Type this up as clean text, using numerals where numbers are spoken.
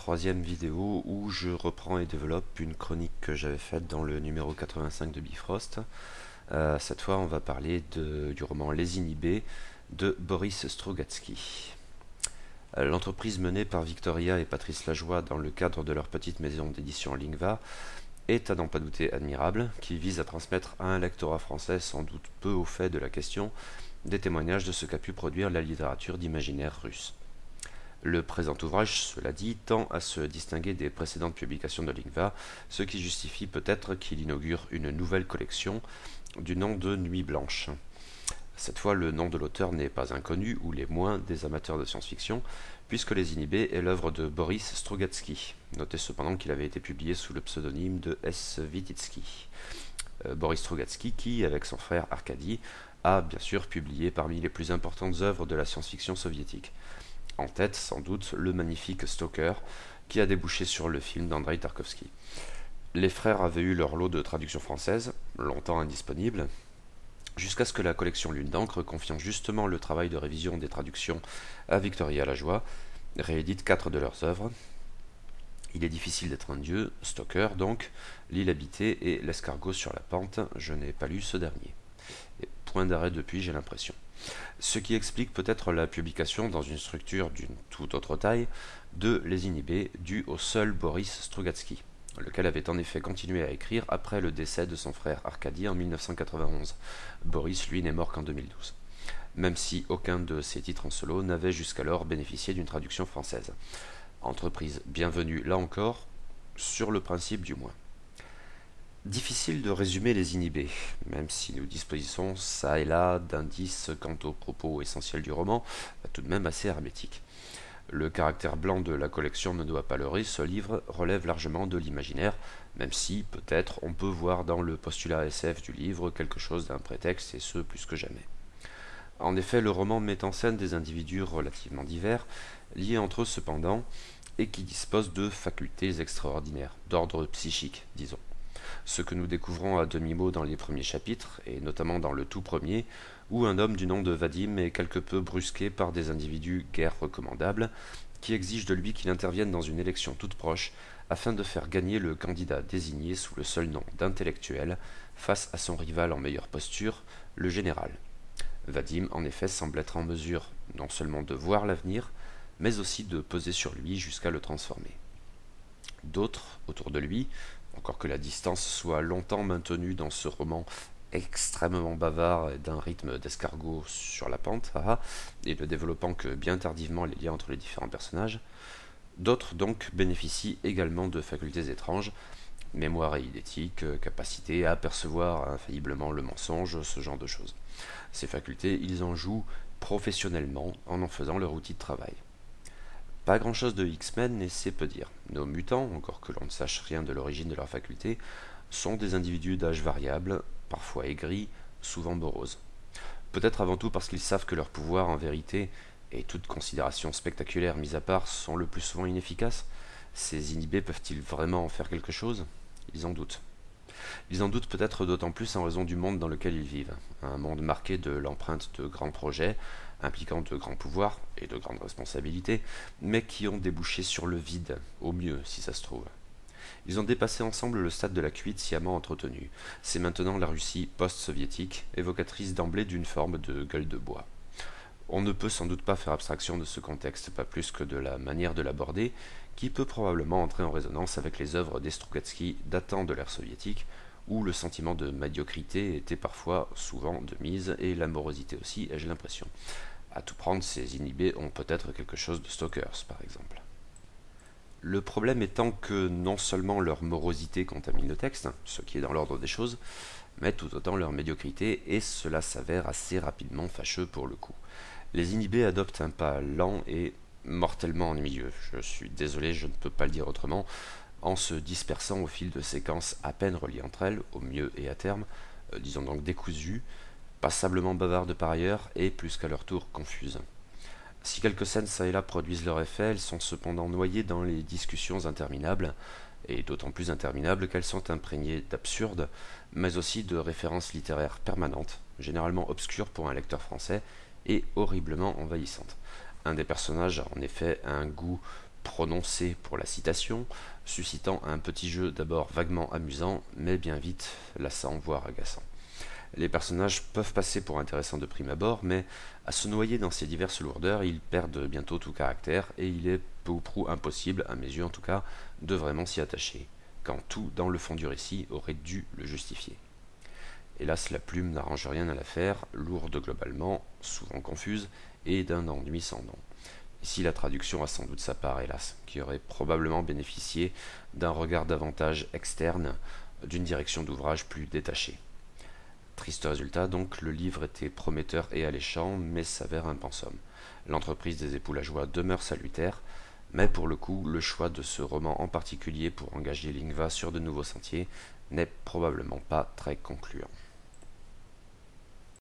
troisième vidéo où je reprends et développe une chronique que j'avais faite dans le numéro 85 de Bifrost. Cette fois, on va parler du roman Les Inhibés de Boris Strugatsky. L'entreprise menée par Victoria et Patrice Lajoie dans le cadre de leur petite maison d'édition Lingva est à n'en pas douter admirable, qui vise à transmettre à un lectorat français sans doute peu au fait de la question des témoignages de ce qu'a pu produire la littérature d'imaginaire russe. Le présent ouvrage, cela dit, tend à se distinguer des précédentes publications de Lingva, ce qui justifie peut-être qu'il inaugure une nouvelle collection du nom de Nuit Blanche. Cette fois, le nom de l'auteur n'est pas inconnu, ou les moins des amateurs de science-fiction, puisque Les Inhibés est l'œuvre de Boris Strugatsky. Notez cependant qu'il avait été publié sous le pseudonyme de S. Vititsky. Boris Strugatsky qui, avec son frère Arkady, a bien sûr publié parmi les plus importantes œuvres de la science-fiction soviétique. En tête, sans doute, le magnifique Stalker, qui a débouché sur le film d'Andrei Tarkovsky. Les frères avaient eu leur lot de traductions françaises, longtemps indisponibles, jusqu'à ce que la collection Lune d'encre, confiant justement le travail de révision des traductions à Victoria Lajoie, réédite 4 de leurs œuvres. Il est difficile d'être un dieu, Stalker donc, L'île habitée et L'escargot sur la pente, je n'ai pas lu ce dernier. Et point d'arrêt depuis, j'ai l'impression. Ce qui explique peut-être la publication dans une structure d'une toute autre taille de Les Inhibés, due au seul Boris Strugatsky, lequel avait en effet continué à écrire après le décès de son frère Arkady en 1991. Boris, lui, n'est mort qu'en 2012, même si aucun de ses titres en solo n'avait jusqu'alors bénéficié d'une traduction française. Entreprise bienvenue, là encore, sur le principe du moins. Difficile de résumer Les Inhibés, même si nous disposons ça et là d'indices quant aux propos essentiels du roman, tout de même assez hermétiques. Le caractère blanc de la collection ne doit pas leurrer, ce livre relève largement de l'imaginaire, même si, peut-être, on peut voir dans le postulat SF du livre quelque chose d'un prétexte, et ce plus que jamais. En effet, le roman met en scène des individus relativement divers, liés entre eux cependant, et qui disposent de facultés extraordinaires, d'ordre psychique, disons. Ce que nous découvrons à demi-mot dans les premiers chapitres, et notamment dans le tout premier, où un homme du nom de Vadim est quelque peu brusqué par des individus guère recommandables, qui exigent de lui qu'il intervienne dans une élection toute proche, afin de faire gagner le candidat désigné sous le seul nom d'intellectuel, face à son rival en meilleure posture, le général. Vadim, en effet, semble être en mesure non seulement de voir l'avenir, mais aussi de peser sur lui jusqu'à le transformer. D'autres, autour de lui, encore que la distance soit longtemps maintenue dans ce roman extrêmement bavard et d'un rythme d'escargot sur la pente, et ne développant que bien tardivement les liens entre les différents personnages, d'autres donc bénéficient également de facultés étranges, mémoire eidétique, capacité à percevoir infailliblement le mensonge, ce genre de choses. Ces facultés, ils en jouent professionnellement en faisant leur outil de travail. Pas grand-chose de X-Men, et c'est peu dire. Nos mutants, encore que l'on ne sache rien de l'origine de leurs facultés, sont des individus d'âge variable, parfois aigris, souvent moroses. Peut-être avant tout parce qu'ils savent que leurs pouvoirs, en vérité, et toute considération spectaculaire mise à part, sont le plus souvent inefficaces. Ces inhibés peuvent-ils vraiment en faire quelque chose? Ils en doutent. Ils en doutent peut-être d'autant plus en raison du monde dans lequel ils vivent, un monde marqué de l'empreinte de grands projets, impliquant de grands pouvoirs et de grandes responsabilités, mais qui ont débouché sur le vide, au mieux si ça se trouve. Ils ont dépassé ensemble le stade de la cuite sciemment entretenue. C'est maintenant la Russie post-soviétique, évocatrice d'emblée d'une forme de gueule de bois. On ne peut sans doute pas faire abstraction de ce contexte, pas plus que de la manière de l'aborder, qui peut probablement entrer en résonance avec les œuvres des Strugatsky datant de l'ère soviétique, où le sentiment de médiocrité était parfois, souvent, de mise, et la morosité aussi, ai-je l'impression. À tout prendre, ces inhibés ont peut-être quelque chose de Stalkers, par exemple. Le problème étant que non seulement leur morosité contamine le texte, ce qui est dans l'ordre des choses, mais tout autant leur médiocrité, et cela s'avère assez rapidement fâcheux pour le coup. Les inhibés adoptent un pas lent et mortellement ennuyeux, je suis désolé, je ne peux pas le dire autrement, en se dispersant au fil de séquences à peine reliées entre elles, au mieux et à terme, disons donc décousues, passablement bavardes par ailleurs, et plus qu'à leur tour confuses. Si quelques scènes ça et là produisent leur effet, elles sont cependant noyées dans les discussions interminables, et d'autant plus interminables qu'elles sont imprégnées d'absurde, mais aussi de références littéraires permanentes, généralement obscures pour un lecteur français, et horriblement envahissantes. Un des personnages a en effet un goût prononcé pour la citation, suscitant un petit jeu d'abord vaguement amusant, mais bien vite lassant, voire agaçant. Les personnages peuvent passer pour intéressants de prime abord, mais à se noyer dans ces diverses lourdeurs, ils perdent bientôt tout caractère, et il est peu ou prou impossible, à mes yeux en tout cas, de vraiment s'y attacher, quand tout dans le fond du récit aurait dû le justifier. Hélas, la plume n'arrange rien à l'affaire, lourde globalement, souvent confuse, et d'un ennui sans nom. Ici, la traduction a sans doute sa part, hélas, qui aurait probablement bénéficié d'un regard davantage externe, d'une direction d'ouvrage plus détachée. Triste résultat, donc, le livre était prometteur et alléchant, mais s'avère un pensum. L'entreprise des époux Lajoie demeure salutaire, mais pour le coup, le choix de ce roman en particulier pour engager Lingva sur de nouveaux sentiers n'est probablement pas très concluant.